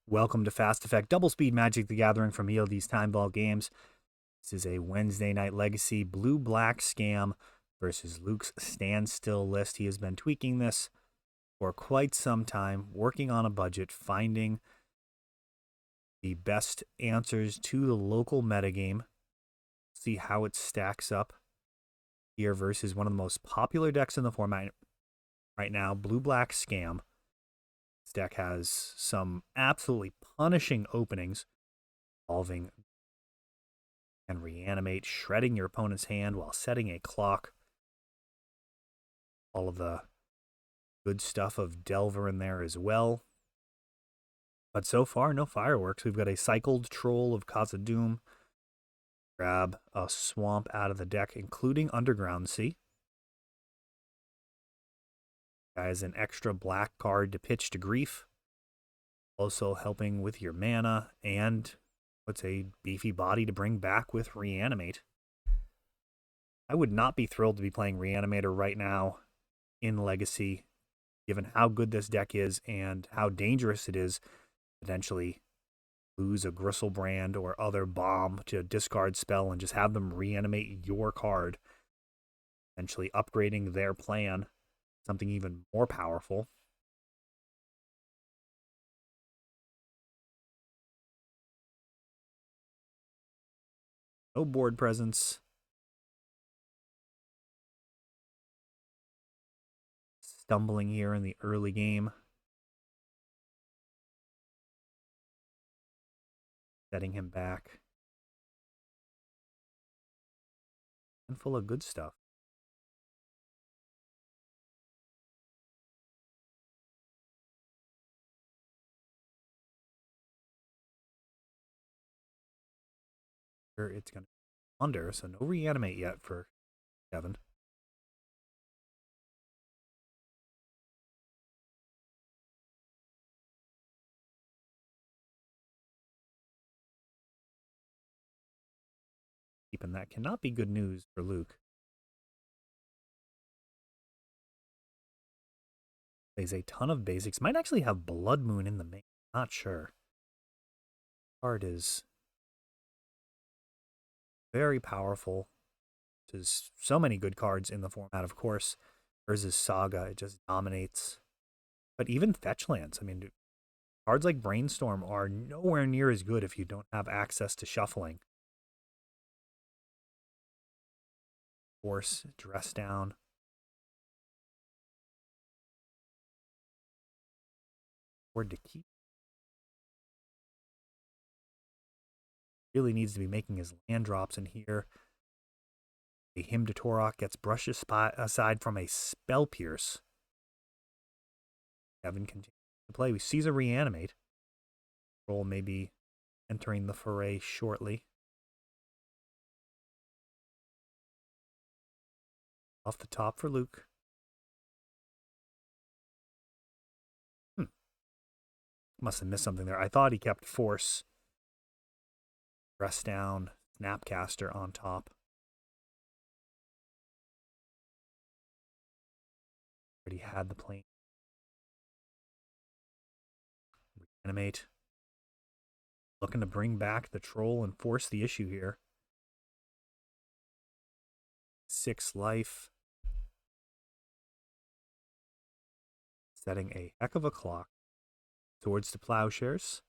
Welcome to Fast Effect Double Speed Magic the Gathering from ELD's Time Vault Games. This is a Wednesday Night Legacy Blue-Black Scam versus Luke's Standstill list. He has been tweaking this for quite some time, working on a budget, finding the best answers to the local metagame. See how it stacks up here versus one of the most popular decks in the format right now, Blue-Black Scam. This deck has some absolutely punishing openings, involving and reanimate, shredding your opponent's hand while setting a clock. All of the good stuff of Delver in there as well. But so far, no fireworks. We've got a cycled Troll of Khazad-dûm. Grab a swamp out of the deck, including Underground Sea. Guys, an extra black card to pitch to Grief. Also helping with your mana, and what's a beefy body to bring back with Reanimate. I would not be thrilled to be playing Reanimator right now in Legacy, given how good this deck is and how dangerous it is. Potentially lose a Gristlebrand or other bomb to discard spell and just have them reanimate your card, eventually upgrading their plan, something even more powerful. No board presence. Stumbling here in the early game. Setting him back. And full of good stuff. It's going to be under, so no reanimate yet for Kevin. Keeping that cannot be good news for Luke. Plays a ton of basics. Might actually have Blood Moon in the main. Not sure. Card is very powerful. There's so many good cards in the format, of course. Versus Saga, it just dominates. But even fetch lands, I mean, cards like Brainstorm are nowhere near as good if you don't have access to shuffling. Force, Dress Down. Board to keep. Really needs to be making his land drops in here. A Hymn to Torok gets brushed aside from a Spell Pierce. Kevin continues to play. We see a Reanimate. Roll maybe entering the foray shortly. Off the top for Luke. Must have missed something there. I thought he kept Force, Dress Down, Snapcaster on top. Already had the plane. Reanimate. Looking to bring back the Troll and force the issue here. 6 life. Setting a heck of a clock towards the Plowshares.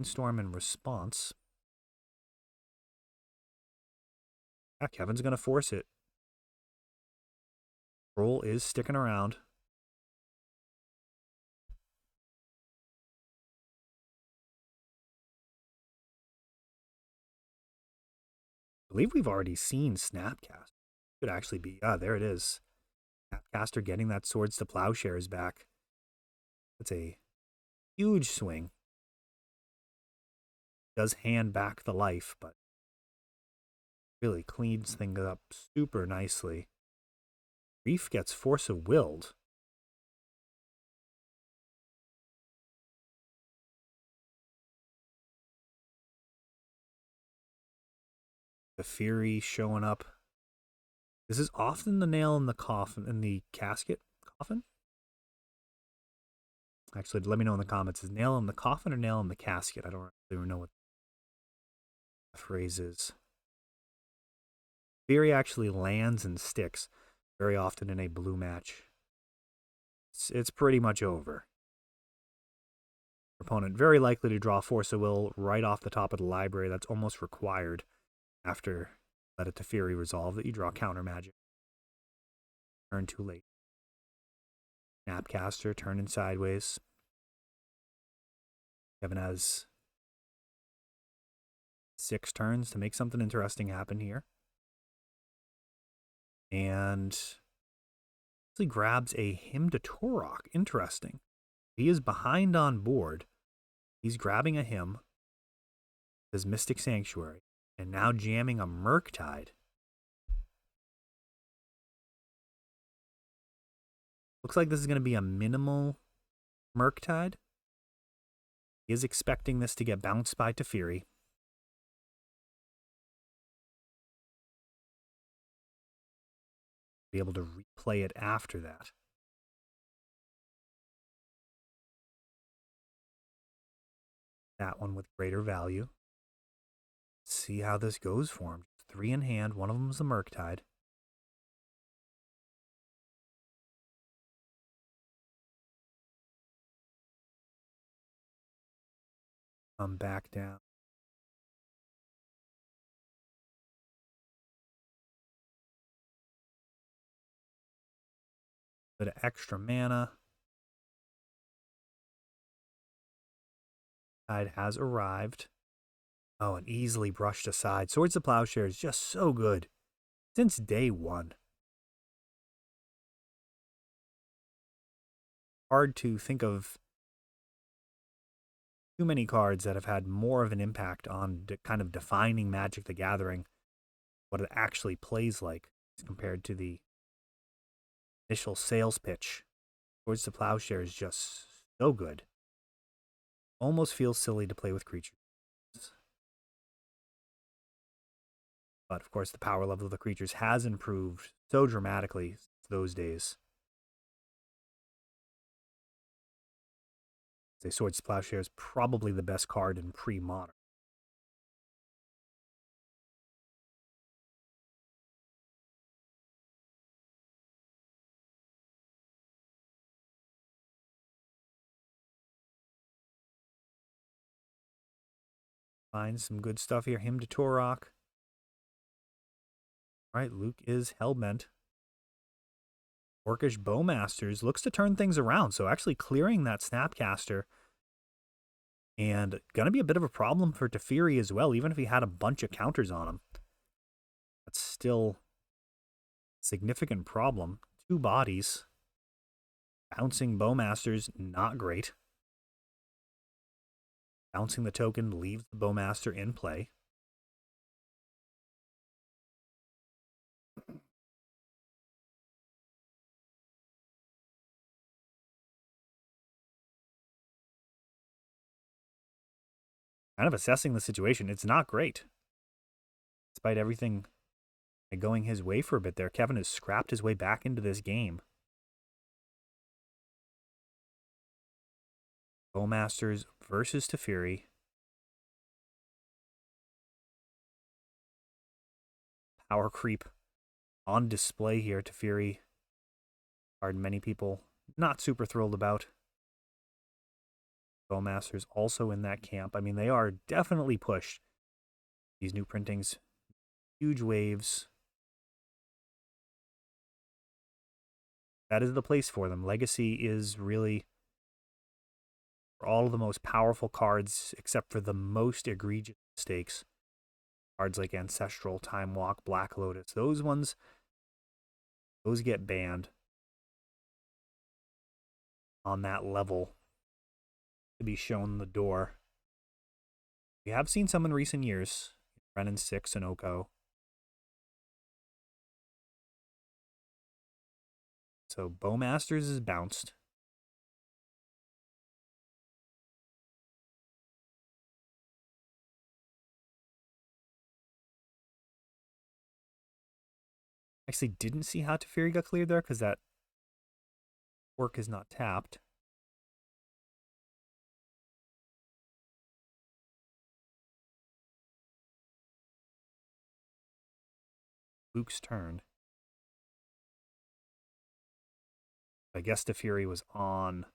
Storm in response. Yeah, Kevin's going to force it. Troll is sticking around. I believe we've already seen Snapcast. Could actually be, there it is. Snapcaster getting that Swords to Plowshares back. That's a huge swing. Does hand back the life, but really cleans things up super nicely. Grief gets Force of Willed. Fury showing up. This is often the nail in the coffin, in the casket coffin. Actually, let me know in the comments. Is nail in the coffin or nail in the casket? I don't really know what the phrase is. Fury actually lands and sticks very often in a blue match. It's pretty much over. Opponent very likely to draw Force of Will right off the top of the library. That's almost required after Let It to Fury resolve that you draw counter magic. Turn too late. Snapcaster turning sideways. Kevin has 6 turns to make something interesting happen here. And he grabs a Hymn to Torok. Interesting. He is behind on board. He's grabbing a Hymn, his Mystic Sanctuary, and now jamming a Murktide. Looks like this is going to be a minimal Murktide. He is expecting this to get bounced by Teferi. Be able to replay it after that. That one with greater value. See how this goes for him. 3 in hand. One of them is the Murktide. Come back down. Bit of extra mana. Tide has arrived. Oh, and easily brushed aside. Swords of Plowshare is just so good since day one. Hard to think of too many cards that have had more of an impact on kind of defining Magic the Gathering, what it actually plays like compared to the initial sales pitch. Swords to Plowshare is just so good. Almost feels silly to play with creatures. But of course, the power level of the creatures has improved so dramatically those days. Say Swords to Plowshare is probably the best card in pre-modern. Find some good stuff here. Hymn to Torok. All right, Luke is hellbent. Orcish Bowmasters looks to turn things around. So actually clearing that Snapcaster. And going to be a bit of a problem for Teferi as well, even if he had a bunch of counters on him. That's still a significant problem. 2 bodies. Bouncing Bowmasters, not great. Bouncing the token leaves the Bowmaster in play. Kind of assessing the situation, it's not great. Despite everything going his way for a bit there, Kevin has scrapped his way back into this game. Bowmasters versus Teferi. Power creep on display here. Teferi, card many people not super thrilled about. Bowmasters also in that camp. I mean, they are definitely pushed. These new printings, huge waves. That is the place for them. Legacy is really for all of the most powerful cards, except for the most egregious mistakes. Cards like Ancestral, Time Walk, Black Lotus, those ones, those get banned on that level to be shown the door. We have seen some in recent years. Brennan 6 and Oko. So Bowmasters is bounced. Actually, didn't see how Teferi got cleared there because that work is not tapped. Luke's turn. I guess Teferi was on.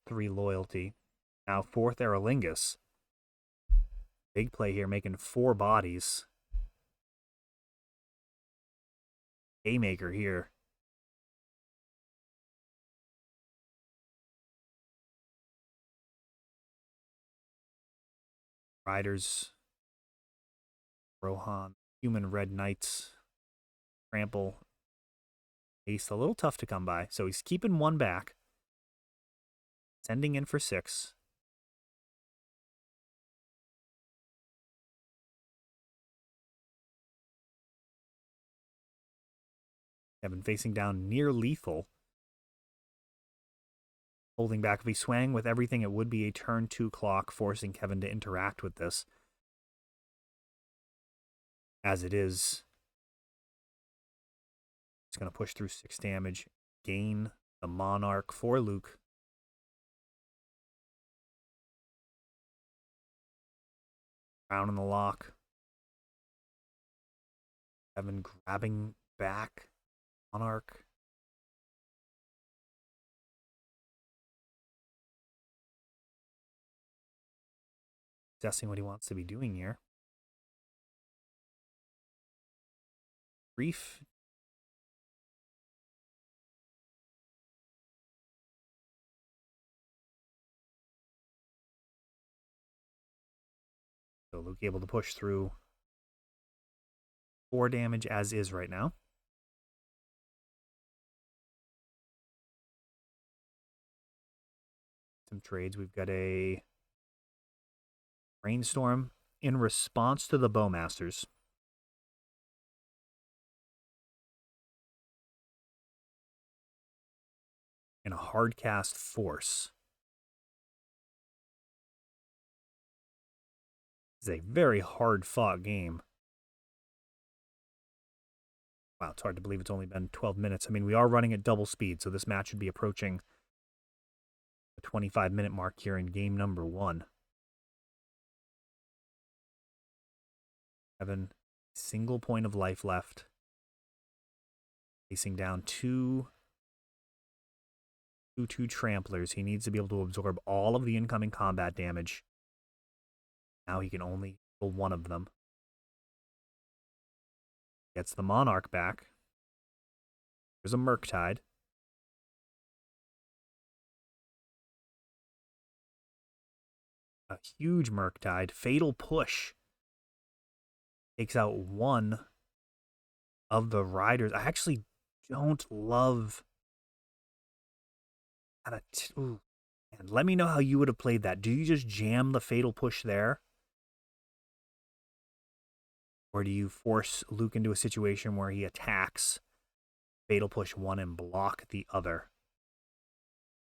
3 loyalty. Now 4th Aerolingus. Big play here, making 4 bodies. Haymaker here. Riders. Rohan. Human Red Knights. Trample. Ace, a little tough to come by. So he's keeping 1 back. Sending in for 6. Kevin facing down near lethal. Holding back. If he swang with everything, it would be a turn 2 clock, forcing Kevin to interact with this. As it is, it's going to push through 6 damage. Gain the Monarch for Luke. Crown in the lock. Kevin grabbing back. Monarch. Assessing what he wants to be doing here. Brief. So Luke able to push through 4 damage as is right now. Some trades. We've got a Brainstorm in response to the Bowmasters. And a Hardcast Force. It's a very hard-fought game. Wow, it's hard to believe it's only been 12 minutes. I mean, we are running at double speed, so this match should be approaching the 25-minute mark here in game number 1. Kevin, single point of life left. Facing down 2 tramplers. He needs to be able to absorb all of the incoming combat damage. Now he can only kill 1 of them. Gets the Monarch back. There's a Murktide. A huge Murktide. Fatal Push. Takes out 1 of the riders. I actually don't love... Ooh. And let me know how you would have played that. Do you just jam the Fatal Push there? Or do you force Luke into a situation where he attacks, Fatal Push 1 and block the other?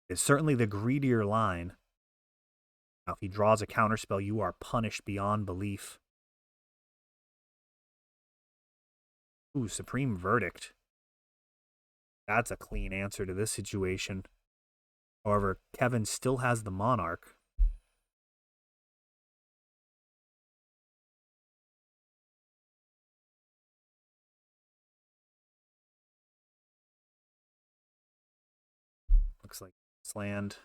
It's certainly the greedier line. Now, if he draws a counterspell, you are punished beyond belief. Ooh, Supreme Verdict. That's a clean answer to this situation. However, Kevin still has the Monarch. Looks like this land.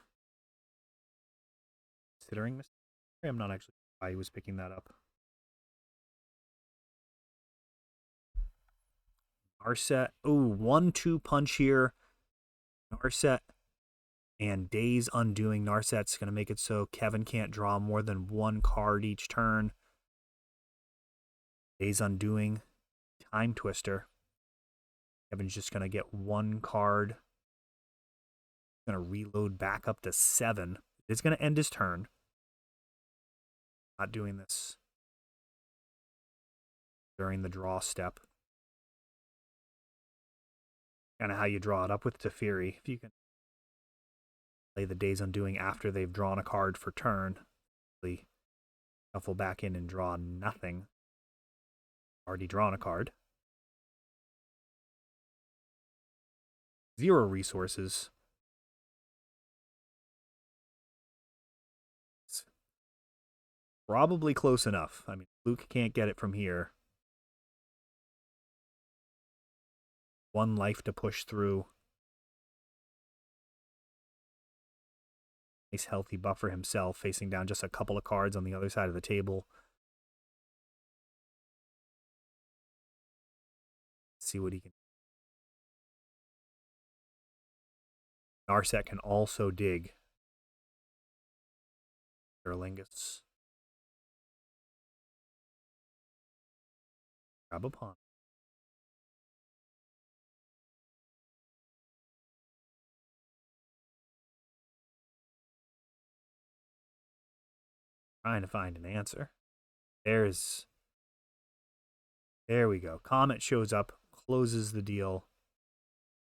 Considering this, I'm not actually sure why he was picking that up. Narset. Ooh, 1-2 punch here. Narset and Days Undoing. Narset's going to make it so Kevin can't draw more than 1 card each turn. Days Undoing. Time Twister. Kevin's just going to get 1 card. Going to reload back up to 7. It's going to end his turn. Not doing this during the draw step. Kind of how you draw it up with Teferi. If you can play the Days Undoing after they've drawn a card for turn, really Shuffle back in and draw nothing. Already drawn a card. 0 resources. It's probably close enough. I mean, Luke can't get it from here. 1 life to push through. Nice healthy buffer himself, facing down just a couple of cards on the other side of the table. Let's see what he can. Narset can also dig. Erlingus. Grab a pawn. Trying to find an answer. There we go. Comet shows up, closes the deal.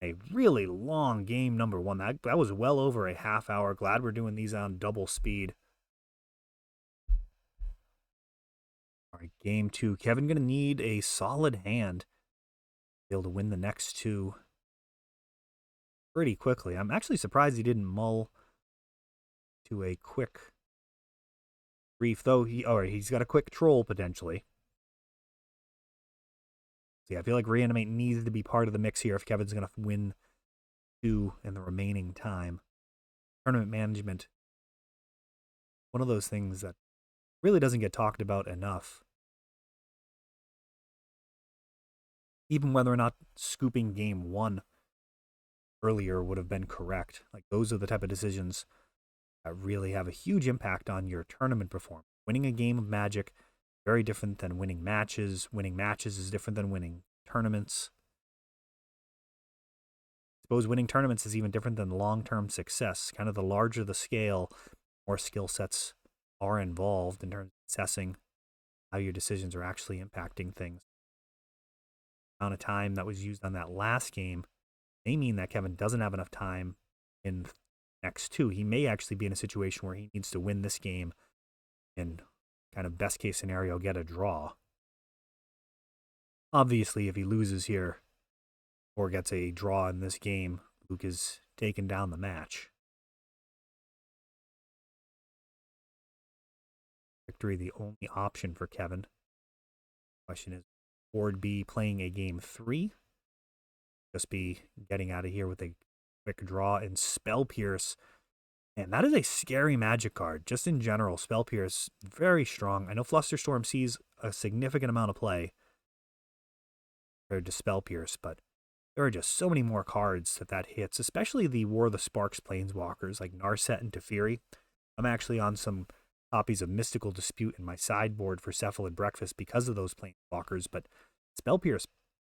A really long game number 1. That was well over a half hour. Glad we're doing these on double speed. All right, game 2. Kevin going to need a solid hand to be able to win the next 2 pretty quickly. I'm actually surprised he didn't mull to a quick brief, though. He's got a quick troll potentially. So yeah, I feel like Reanimate needs to be part of the mix here if Kevin's going to win 2 in the remaining time. Tournament management, one of those things that really doesn't get talked about enough. Even whether or not scooping game 1 earlier would have been correct. Like, those are the type of decisions that really have a huge impact on your tournament performance. Winning a game of Magic, very different than winning matches. Winning matches is different than winning tournaments. I suppose winning tournaments is even different than long-term success. Kind of the larger the scale, more skill sets are involved in terms of assessing how your decisions are actually impacting things. The amount of time that was used on that last game may mean that Kevin doesn't have enough time in next 2. He may actually be in a situation where he needs to win this game and, kind of best case scenario, get a draw. Obviously, if he loses here or gets a draw in this game, Luke is taking down the match. Victory the only option for Kevin. Question is, would be playing a game 3? Just be getting out of here with a quick draw and Spell Pierce. And that is a scary Magic card. Just in general, Spell Pierce, very strong. I know Flusterstorm sees a significant amount of play compared to Spell Pierce, but there are just so many more cards that hits, especially the War of the Sparks Planeswalkers like Narset and Teferi. I'm actually on some copies of Mystical Dispute in my sideboard for Cephalid Breakfast because of those Planeswalkers, but Spell Pierce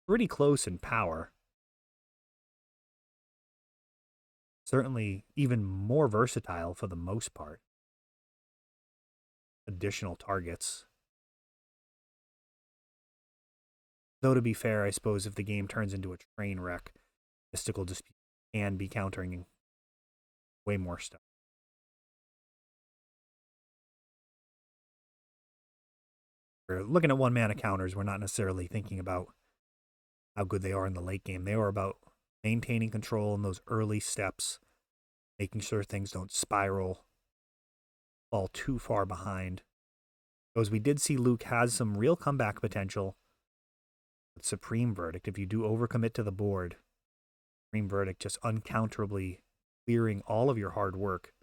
pretty close in power. Certainly even more versatile for the most part. Additional targets. Though to be fair, I suppose if the game turns into a train wreck, Mystical Dispute can be countering way more stuff. We're looking at 1-mana counters. We're not necessarily thinking about how good they are in the late game. They are about maintaining control in those early steps, making sure things don't spiral, fall too far behind. Because we did see Luke has some real comeback potential with Supreme Verdict. If you do overcommit to the board, Supreme Verdict just uncounterably clearing all of your hard work.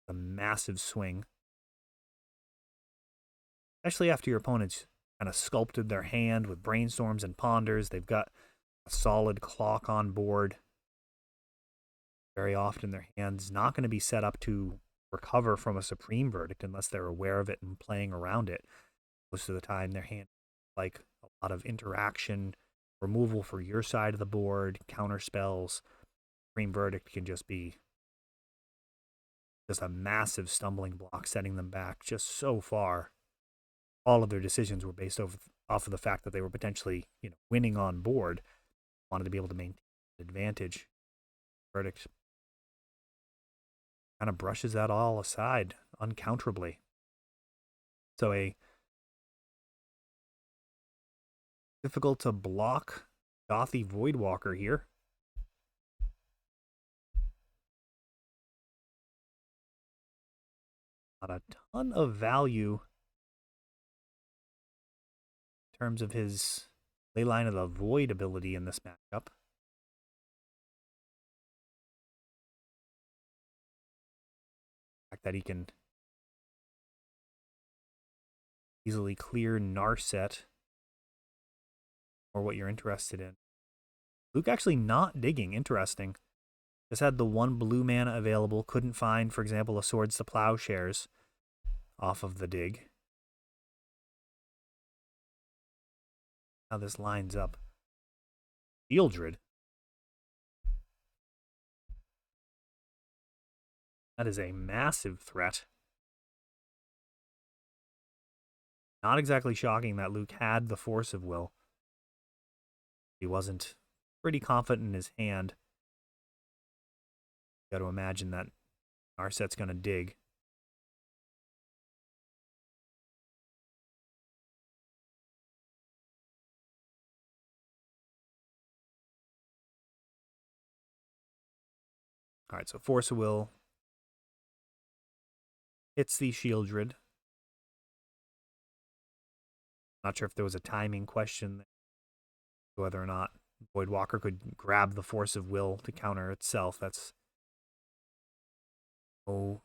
A massive swing. Especially after your opponents kind of sculpted their hand with brainstorms and ponders. They've got a solid clock on board. Very often their hand's not going to be set up to recover from a Supreme Verdict unless they're aware of it and playing around it. Most of the time their hand like a lot of interaction, removal for your side of the board, counter spells. Supreme Verdict can just be just a massive stumbling block, setting them back just so far. All of their decisions were based off of the fact that they were potentially, winning on board. Wanted to be able to maintain an advantage. Verdict kind of brushes that all aside uncounterably. So a difficult to block Gothy Voidwalker here. Not a ton of value in terms of his Leyline of the Void ability in this matchup. The fact that he can easily clear Narset, or what you're interested in. Luke actually not digging. Interesting. Just had the one blue mana available. Couldn't find, for example, a Swords to Plowshares off of the dig. How this lines up. Shieldred. That is a massive threat. Not exactly shocking that Luke had the Force of Will. He wasn't pretty confident in his hand. Got to imagine that Narset's going to dig. All right, so Force of Will hits the Shieldred. Not sure if there was a timing question, whether or not Voidwalker could grab the Force of Will to counter itself. That's no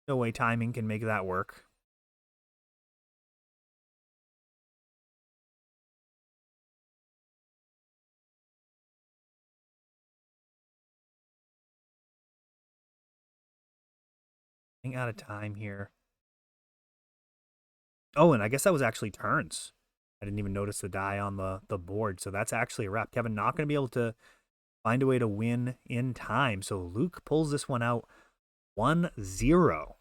way timing can make that work. Getting out of time here. Oh, and I guess that was actually turns. I didn't even notice the die on the board, so that's actually a wrap. Kevin not going to be able to find a way to win in time, so Luke pulls this one out 1-0.